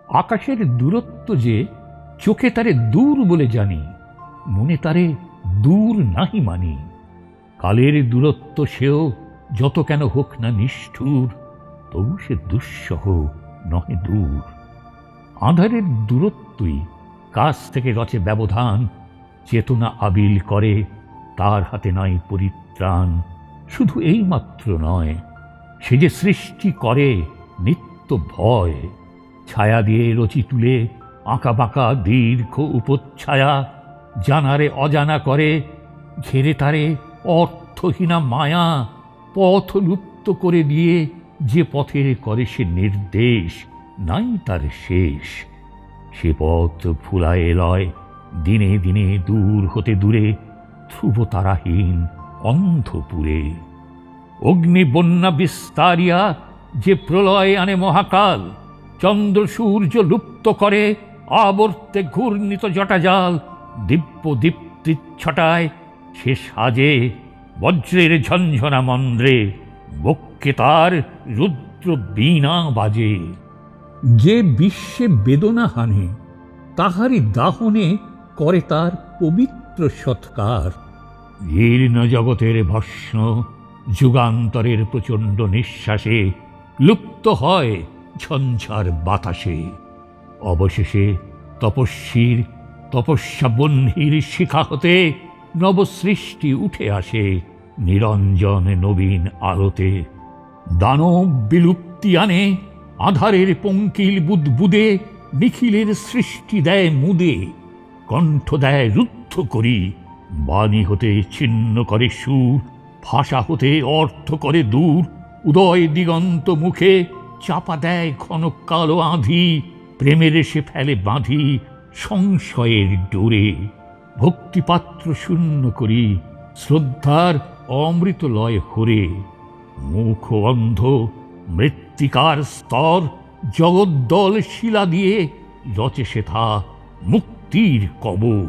আকাশের দূরত্ব যে চোখে তারে দূর বলে জানি, মনে তারে দূর নাহি মানি। কালের দূরত্ব সেও যত কেন হোক না নিষ্ঠুর, তবু সে দুঃসহ নহে দূর। আঁধারের দূরত্বই কাছ থেকে রচে ব্যবধান, চেতনা আবিল করে তার হাতে নাই পরিত্রাণ। শুধু এই মাত্র নয়, সে যে সৃষ্টি করে নিত্য ভয়। ছায়া দিয়ে রচি তুলে আঁকা বাঁকা দীর্ঘ উপচ্ছায়া, জানারে অজানা করে ঘেরে তারে অর্থহীনা মায়া। পথ লুপ্ত করে দিয়ে যে পথে করে সে নির্দেশ, নাই তার শেষ। সে পথ ফুলায় লয় দিনে দিনে দূর হতে দূরে, ধ্রুব তারাহীন অন্ধপুরে। অগ্নি বন্যা বিস্তারিয়া যে প্রলয় আনে মহাকাল, চন্দ্র সূর্য লুপ্ত করে আবর্তে ঘূর্ণিত জটাজাল। দিব্য দীপ্তিচ্ছটায় সে সাজে বজ্রের ঝঞ্ঝনা মন্দ্রে, বক্ষে তার রুদ্র বীণা বাজে। যে বিশ্বে বেদনা হানে, তাহারই দাহনে করে তার পবিত্র সৎকার। জীর্ণ জগতের ভস্ম যুগান্তরের প্রচণ্ড নিঃশ্বাসে লুপ্ত হয় ঝঞ্ঝার বাতাসে। অবশেষে তপস্বীর তপস্যা বহ্নির শিখা হতে নবসৃষ্টি উঠে আসে নিরঞ্জন নবীন আলোতে। দানব বিলুপ্তি আনে আধারের পঙ্কিল বুদবুদে, নিখিলের সৃষ্টি দেয় মুদে। কণ্ঠ দেয় রুদ্ধ করি, বাণী হতে ছিন্ন করে সুর, ভাষা হতে অর্থ করে দূর। উদয় দিগন্ত মুখে চাপা দেয় ঘন কালো আঁধি, প্রেমের সে ফেলে বাঁধি সংশয়ের ডোরে। ভক্তিপাত্র শূন্য করি শ্রদ্ধার অমৃত লয় হরে, মুখ অন্ধ মৃত্তিকার স্তর জগদ্দল শিলা দিয়ে রচে সেথা মুক্তির কবর।